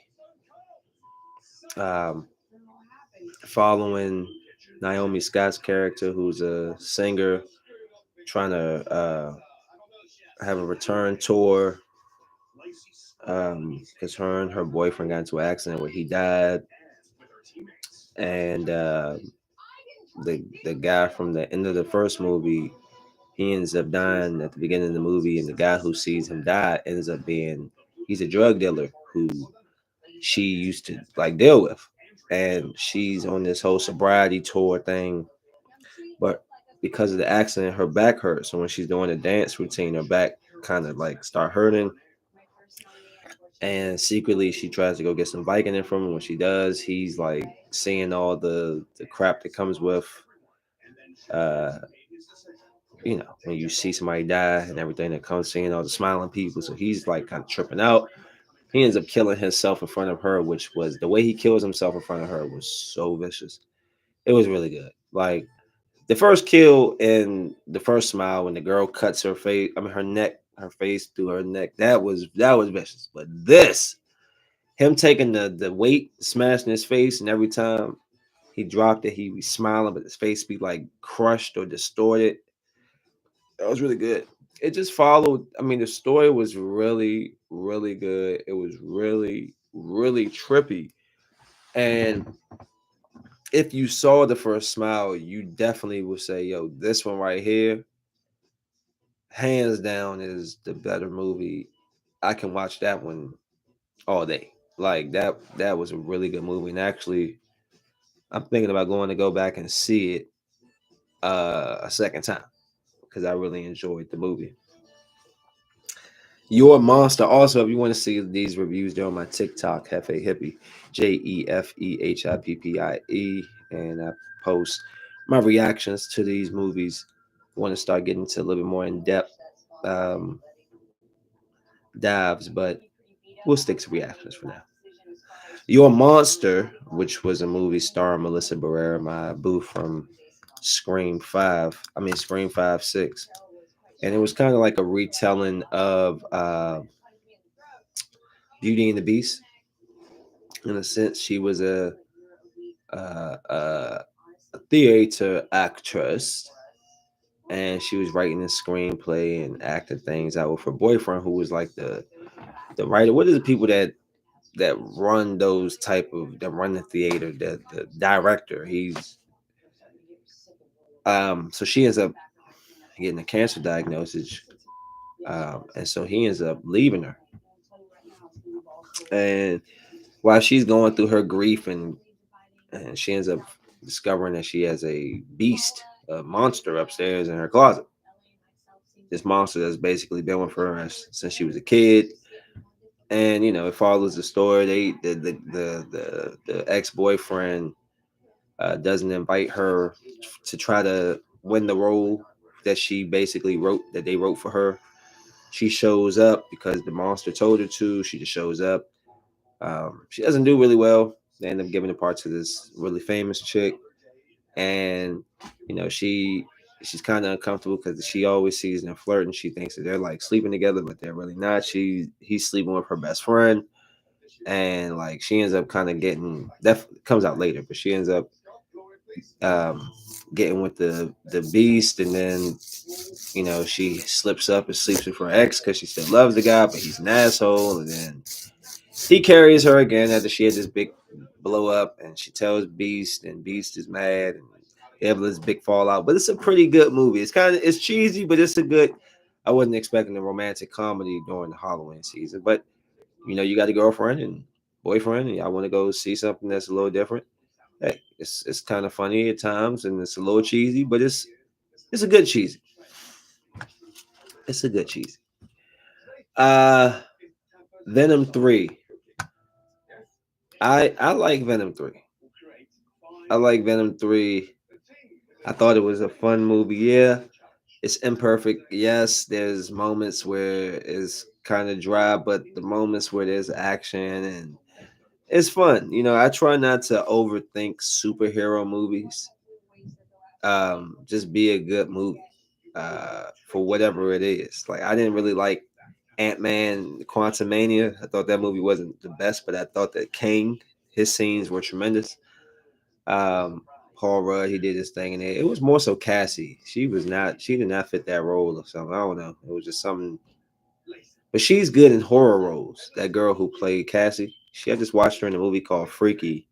Um, Following Naomi Scott's character, who's a singer, trying to have a return tour, because her and her boyfriend got into an accident where he died, and the guy from the end of the first movie, he ends up dying at the beginning of the movie, and the guy who sees him die ends up being, he's a drug dealer who she used to like deal with, and she's on this whole sobriety tour thing, but because of the accident, her back hurts. So when she's doing a dance routine, her back kind of like start hurting. And secretly, she tries to go get some Vicodin from him. When she does, he's like seeing all the crap that comes with, uh, when you see somebody die and everything that comes, seeing all the smiling people. So he's like kind of tripping out. He ends up killing himself in front of her, which was the way he kills himself in front of her was so vicious. It was really good. Like the first kill in the first Smile, when the girl cuts her face, her face through her neck, that was vicious. But this, him taking the weight, smashing his face, and every time he dropped it, he was smiling, but his face be like crushed or distorted. That was really good. It just followed. I mean, the story was really, really good. It was really, really trippy. And if you saw the first Smile, you definitely would say, yo, this one right here, hands down, is the better movie. I can watch that one all day. Like that was a really good movie. And actually, I'm thinking about going to go back and see it a second time because I really enjoyed the movie. Your Monster. Also, if you want to see these reviews, they're on my TikTok, Hefe Hippie, JefeHippie, and I post my reactions to these movies. I want to start getting to a little bit more in depth dives, but we'll stick to reactions for now. Your Monster, which was a movie starring Melissa Barrera, my boo from Scream 5, 6. And it was kind of like a retelling of Beauty and the Beast. In a sense, she was a theater actress, and she was writing a screenplay and acting things out with her boyfriend, who was like the writer. What is the people that run those type of that run the theater? The director. He's so she ends up getting a cancer diagnosis, and so he ends up leaving her. And while she's going through her grief and she ends up discovering that she has a beast, a monster upstairs in her closet. This monster that's basically been with her since she was a kid, and it follows the story. The ex boyfriend doesn't invite her to try to win the role that she basically wrote that they wrote for her. She shows up because the monster told her to. She just shows up. She doesn't do really well. They end up giving the part to this really famous chick, and she's kind of uncomfortable because she always sees them flirting. She thinks that they're like sleeping together, but they're really not. He's sleeping with her best friend, and like she ends up kind of getting that comes out later, but she ends up um, getting with the beast, and then she slips up and sleeps with her ex because she still loves the guy, but he's an asshole, and then he carries her again after she had this big blow up, and she tells Beast, and Beast is mad, and they have this big fallout. But it's a pretty good movie. It's cheesy, but it's a good. I wasn't expecting a romantic comedy during the Halloween season, but you got a girlfriend and boyfriend, and y'all want to go see something that's a little different. Hey, it's kind of funny at times, and it's a little cheesy, but it's a good cheesy. It's a good cheesy. Uh, Venom 3. I like Venom 3. I like Venom 3. I thought it was a fun movie. Yeah, it's imperfect. Yes, there's moments where it's kind of dry, but the moments where there's action and it's fun. I try not to overthink superhero movies. Just be a good movie for whatever it is. Like I didn't really like Ant-Man Quantumania. I thought that movie wasn't the best, but I thought that Kang, his scenes were tremendous. Um, Paul Rudd, he did his thing in it. It was more so Cassie. She did not fit that role or something. I don't know. It was just something. But she's good in horror roles. That girl who played Cassie, I just watched her in a movie called Freaky,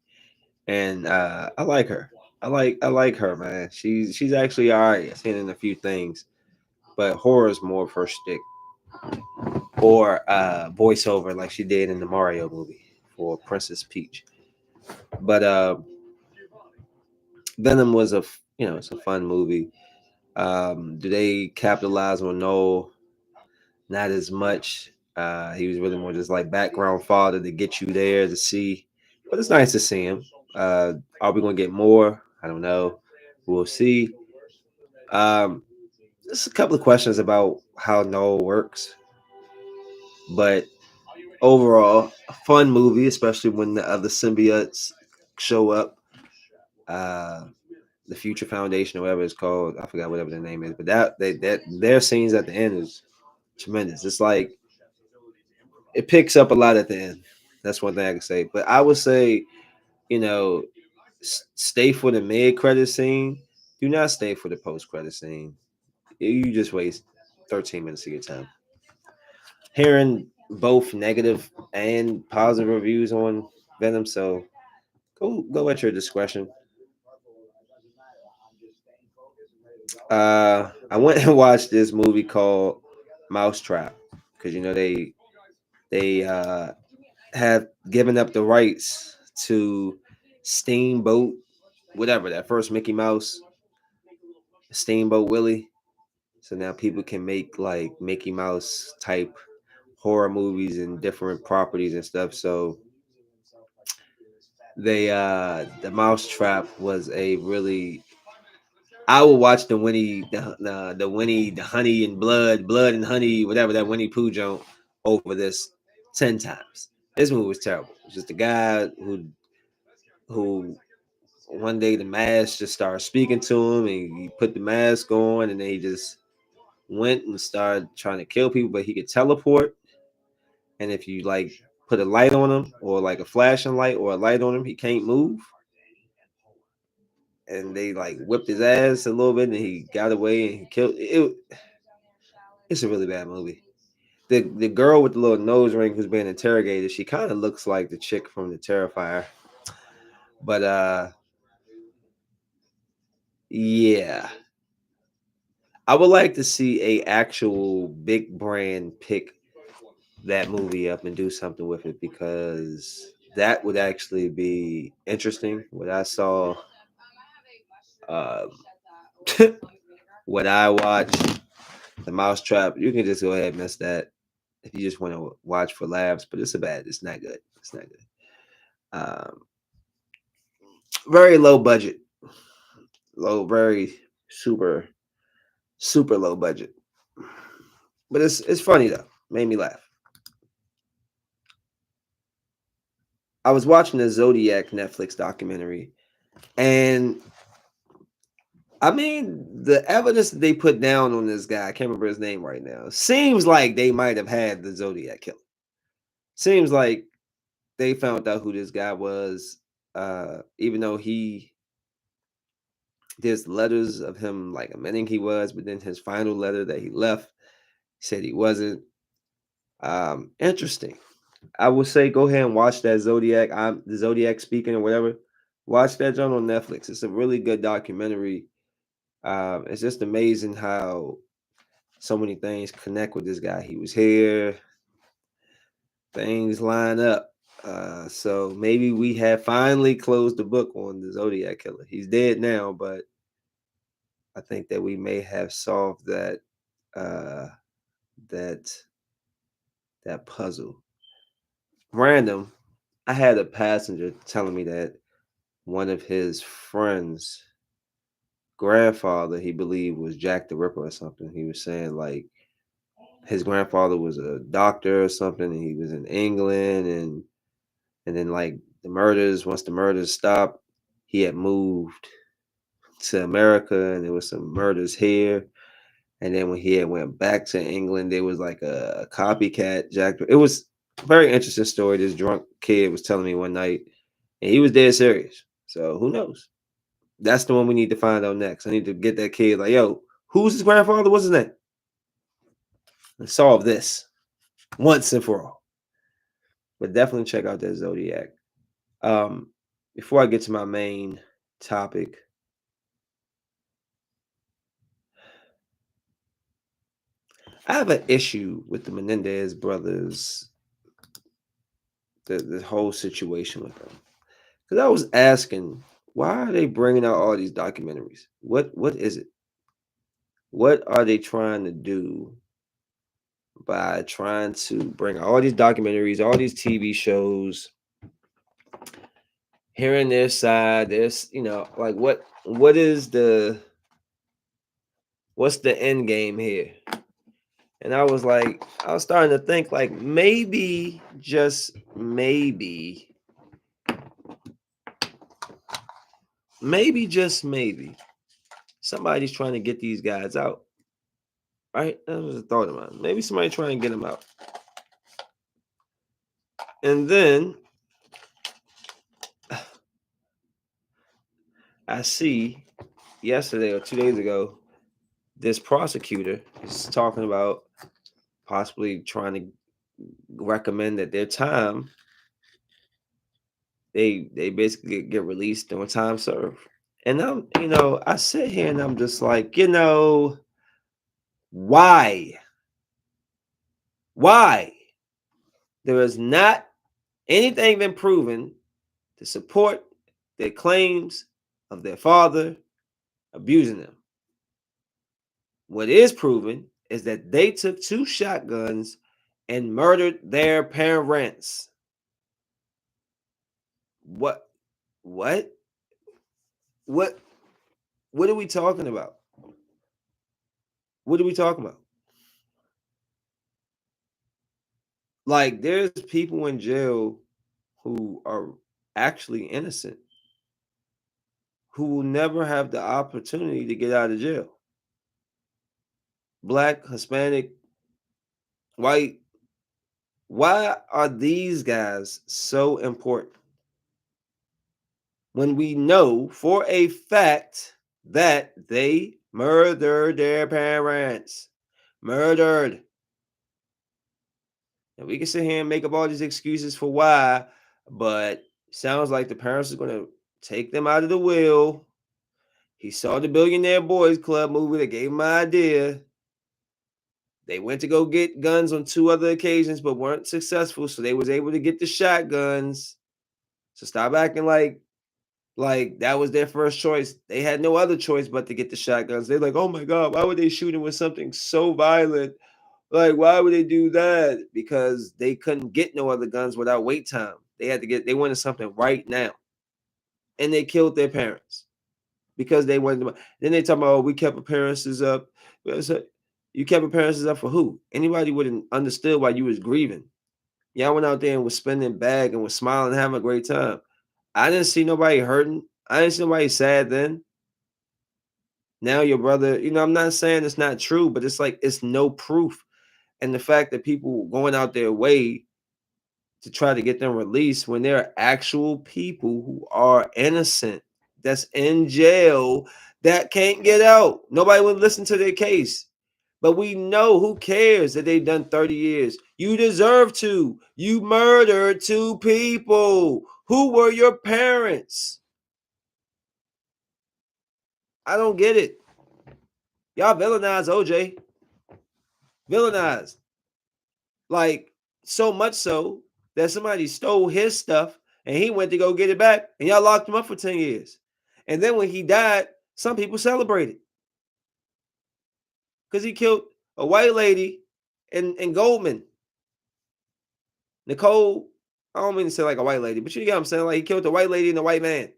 and I like her. I like her, man. She's actually all right. I've seen her in a few things, but horror is more of her shtick. Or voiceover like she did in the Mario movie for Princess Peach. But Venom was it's a fun movie. Do they capitalize on Noel? Not as much. He was really more just like background father to get you there to see. But it's nice to see him. Are we gonna get more? I don't know. We'll see. Um, just a couple of questions about how Noel works, but overall, a fun movie, especially when the other symbiotes show up. Uh, the Future Foundation, or whatever it's called, I forgot whatever the name is, but that their scenes at the end is tremendous. It's like it picks up a lot at the end. That's one thing I can say. But I would say, you know, stay for the mid credit scene. Do not stay for the post credit scene. You just waste 13 minutes of your time. Hearing both negative and positive reviews on Venom, so go at your discretion. I went and watched this movie called Mousetrap because they have given up the rights to Steamboat, whatever that first Mickey Mouse, Steamboat Willie. So now people can make like Mickey Mouse type horror movies and different properties and stuff. So the Mousetrap was a really I will watch the Honey and Blood and Honey, whatever that Winnie Pooh joint over this 10 times. This movie was terrible. It's just a guy who one day the mask just started speaking to him, and he put the mask on, and then he just went and started trying to kill people, but he could teleport. And if you like put a light on him or like a flashing light or a light on him. He can't move. And they like whipped his ass a little bit and he got away and he killed it. It's a really bad movie. The girl with the little nose ring who's being interrogated, she kind of looks like the chick from the Terrifier. But yeah. I would like to see a actual big brand pick that movie up and do something with it because that would actually be interesting. What I saw, um, what I watched, the Mousetrap. You can just go ahead and miss that if you just want to watch for laughs. But it's not good. It's not good. Um, very low budget, very super super low budget. But it's funny though. Made me laugh. I was watching the Zodiac Netflix documentary, and I mean, the evidence that they put down on this guy, I can't remember his name right now, seems like they might have had the Zodiac killer. Seems like they found out who this guy was, even though there's letters of him like admitting he was, but then his final letter that he left said he wasn't. Interesting. I would say go ahead and watch that Zodiac. I'm the Zodiac speaking or whatever. Watch that John on Netflix. It's a really good documentary. It's just amazing how so many things connect with this guy. He was here, things line up. So maybe we have finally closed the book on the Zodiac killer. He's dead now, but I think that we may have solved uh, that that puzzle. Random. I had a passenger telling me that one of his friends' grandfather, he believed, was Jack the Ripper or something. He was saying like his grandfather was a doctor or something, and he was in England, and then like once the murders stopped, he had moved to America, and there was some murders here. And then when he had went back to England, there was like a copycat Jack. It was a very interesting story. This drunk kid was telling me one night, and he was dead serious. So who knows? That's the one we need to find out next. I need to get that kid like, yo, who's his grandfather? What's his name? Let's solve this once and for all. But definitely check out that Zodiac. Um, Before I get to my main topic, I have an issue with the Menendez brothers, the whole situation with them. Because I was asking, why are they bringing out all these documentaries? What is it? What are they trying to do by trying to bring all these documentaries, all these TV shows, hearing their side? There's, like what's the end game here? And I was starting to think like maybe, just maybe, somebody's trying to get these guys out. Right? That was a thought of mine. Maybe somebody trying to get them out. And then I see yesterday or 2 days ago, this prosecutor is talking about possibly trying to recommend that their time, they basically get released during time served. And I sit here and I'm just like, why? Why? There has not anything been proven to support their claims of their father abusing them. What is proven is that they took 2 shotguns and murdered their parents. What? What? What? What are we talking about? What are we talking about? Like, there's people in jail who are actually innocent, who will never have the opportunity to get out of jail. Black, Hispanic, white, Why are these guys so important when we know for a fact that they murdered their parents? Murdered. And we can sit here and make up all these excuses for why, but sounds like the parents are going to take them out of the will. He saw the Billionaire Boys Club movie that gave him an idea. They went to go get guns on 2 other occasions, but weren't successful, so they was able to get the shotguns. So stop acting like that was their first choice. They had no other choice but to get the shotguns. They're like, oh my God, why would they shoot him with something so violent? Like, why would they do that? Because they couldn't get no other guns without wait time. They wanted something right now. And they killed their parents because they wanted to. Then they talk about, oh, we kept appearances up. You kept appearances up for who? Anybody would have understood why you was grieving. Y'all went out there and was spending bag and was smiling and having a great time. I didn't see nobody hurting. I didn't see nobody sad then. Now your brother, I'm not saying it's not true, but it's like it's no proof. And the fact that people going out their way to try to get them released when there are actual people who are innocent that's in jail that can't get out. Nobody would listen to their case. But we know, who cares that they've done 30 years? You deserve to. You murdered 2 people. Who were your parents? I don't get it. Y'all villainize OJ. Villainized. Like, so much so that somebody stole his stuff and he went to go get it back and y'all locked him up for 10 years. And then when he died, some people celebrated because he killed a white lady in Goldman. Nicole, I don't mean to say like a white lady, but you get what I'm saying? Like, he killed a white lady and a white man.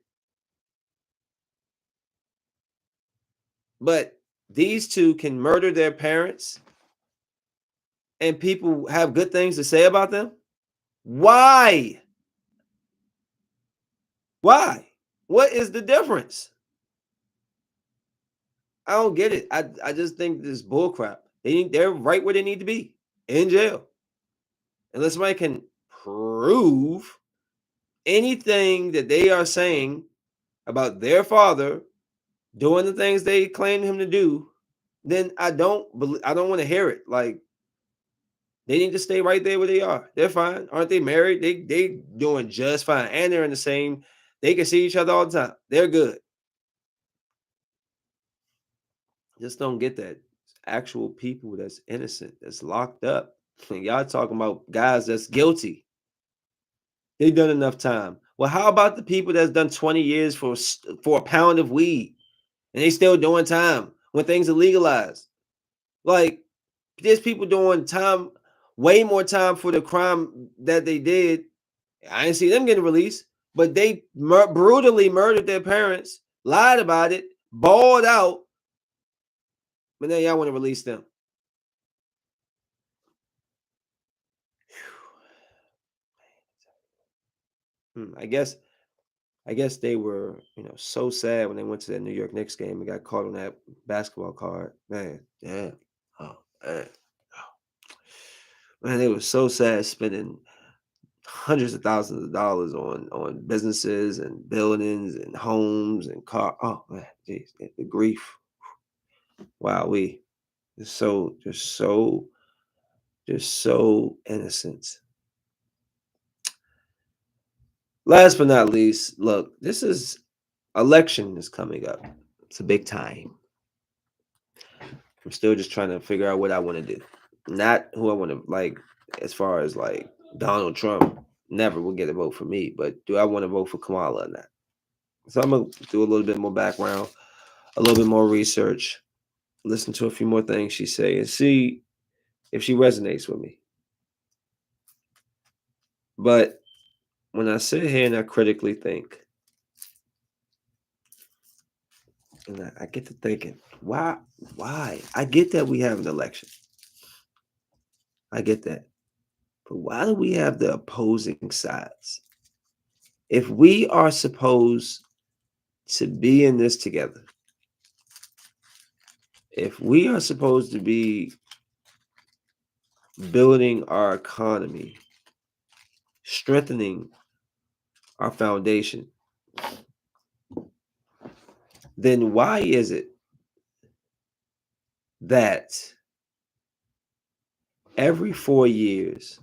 But these 2 can murder their parents and people have good things to say about them. Why? Why? What is the difference? I don't get it. I just think this is bullcrap. They're right where they need to be, in jail. Unless somebody can prove anything that they are saying about their father doing the things they claim him to do, then I don't want to hear it. Like, they need to stay right there where they are. They're fine. Aren't they married? They doing just fine. And they're in the same, they can see each other all the time. They're good. Just don't get that. Actual people that's innocent, that's locked up. And y'all talking about guys that's guilty. They've done enough time. Well, how about the people that's done 20 years for a pound of weed and they still doing time when things are legalized? Like, there's people doing time, way more time for the crime that they did. I didn't see them getting released, but they brutally murdered their parents, lied about it, balled out, but then y'all want to release them. I guess they were, so sad when they went to that New York Knicks game and got caught on that basketball card. Man, damn. Oh, man. Man, they were so sad spending hundreds of thousands of dollars on businesses and buildings and homes and car. Oh man, geez, the grief. Wow, we just so innocent. Last but not least, look, this is election is coming up. It's a big time. I'm still just trying to figure out what I want to do. Not who I want to like as far as like Donald Trump. Never will get a vote for me, but do I want to vote for Kamala or not? So I'm gonna do a little bit more background, a little bit more research, listen to a few more things she say, and see if she resonates with me. But when I sit here and I critically think, and I get to thinking, why? I get that we have an election. I get that. But why do we have the opposing sides? If we are supposed to be in this together, if we are supposed to be building our economy, strengthening our foundation, then why is it that every 4 years,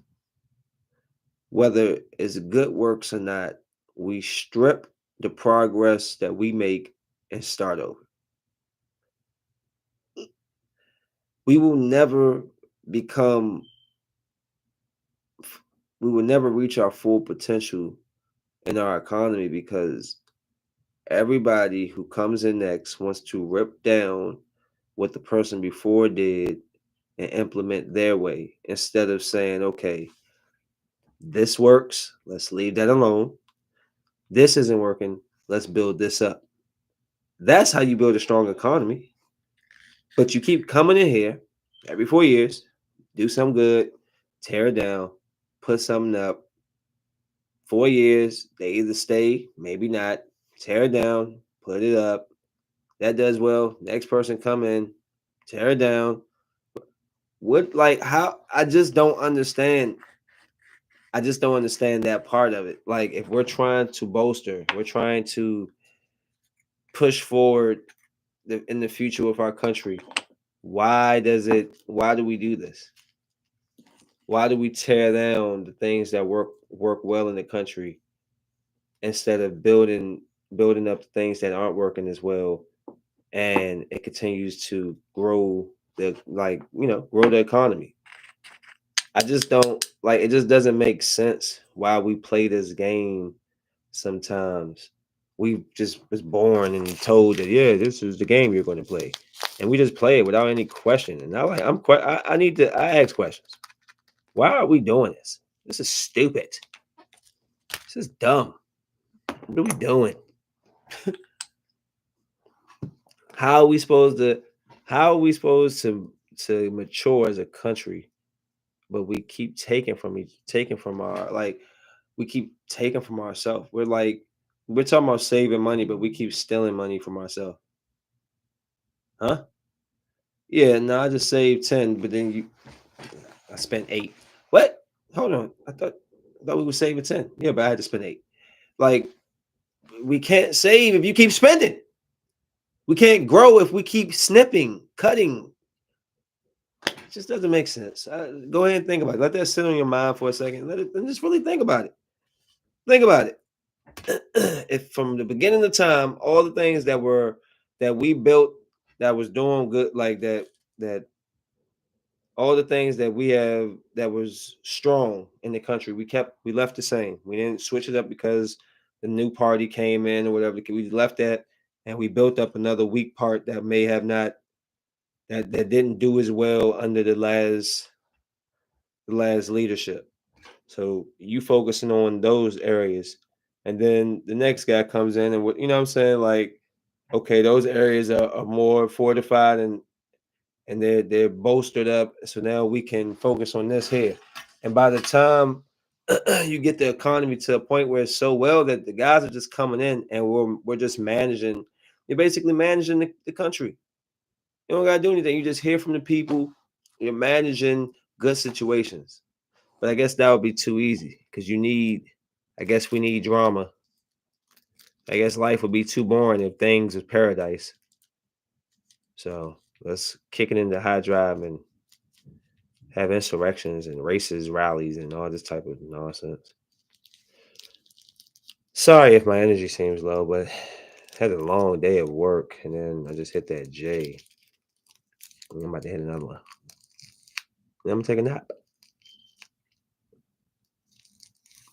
whether it's good works or not, we strip the progress that we make and start over? We will never become, we will never reach our full potential in our economy because everybody who comes in next wants to rip down what the person before did and implement their way instead of saying, okay, this works, let's leave that alone. This isn't working, let's build this up. That's how you build a strong economy. But you keep coming in here every 4 years, do something good, tear it down, put something up. 4 years, they either stay, maybe not, tear it down, put it up. That does well. Next person come in, tear it down. What, like, how? I just don't understand. I just don't understand that part of it. Like, if we're trying to bolster, we're trying to push forward in the future of our country. Why does it? Why do we do this? Why do we tear down the things that work well in the country instead of building up the things that aren't working as well, and it continues to grow the, like, grow the economy? I just don't like, it just doesn't make sense why we play this game sometimes. We just was born and told that, yeah, this is the game you're going to play, and we just play it without any question. And I need to, I ask questions. Why are we doing this? This is stupid. This is dumb. What are we doing? How are we supposed to mature as a country, but we keep taking from our, like, we keep taking from ourselves. We're talking about saving money, but we keep stealing money from ourselves. Huh? Yeah, no, I just saved 10, but then I spent 8. What? Hold on. I thought we were saving 10. Yeah, but I had to spend 8. Like, we can't save if you keep spending. We can't grow if we keep snipping, cutting. It just doesn't make sense. Go ahead and think about it. Let that sit on your mind for a second. And just really think about it. Think about it. If from the beginning of time, all the things that we built that was doing good, like that all the things that we have that was strong in the country, we left the same. We didn't switch it up because the new party came in or whatever. We left that, and we built up another weak part that may have not, that didn't do as well under the last leadership. So you focusing on those areas, and then the next guy comes in, and what, you know what I'm saying, like, okay, those areas are more fortified, and they're bolstered up. So now we can focus on this here. And by the time you get the economy to a point where it's so well that the guys are just coming in, and we're just managing. You're basically managing the country. You don't gotta do anything. You just hear from the people. You're managing good situations. But I guess that would be too easy because I guess we need drama. I guess life would be too boring if things was paradise. So let's kick it into high drive and have insurrections and races, rallies, and all this type of nonsense. Sorry if my energy seems low, but I had a long day of work, and then I just hit that J. And I'm about to hit another one. Then I'm gonna take a nap.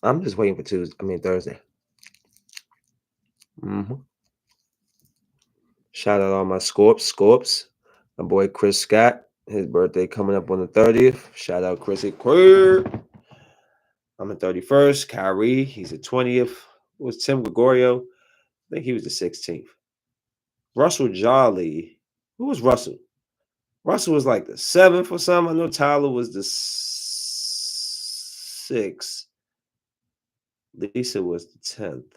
I'm just waiting for Thursday. Shout out all my Scorps. My boy Chris Scott. His birthday coming up on the 30th. Shout out Chrissy Queer. I'm the 31st. Kyrie, he's the 20th. It was Tim Gregorio. I think he was the 16th. Russell Jolly. Who was Russell? Russell was like the 7th or something. I know Tyler was the 6th. Lisa was the 10th.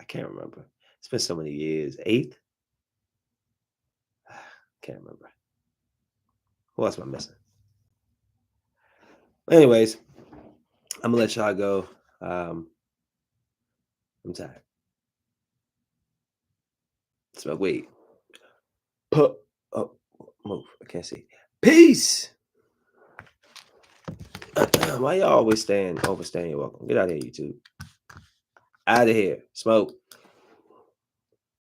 I can't remember. It's been so many years. 8th? Can't remember. Who else am I missing? Anyways, I'm gonna let y'all go. I'm tired. So wait. Put up. Move. I can't see. Peace. Why y'all always overstaying your welcome? Get out of here, YouTube. Out of here. Smoke.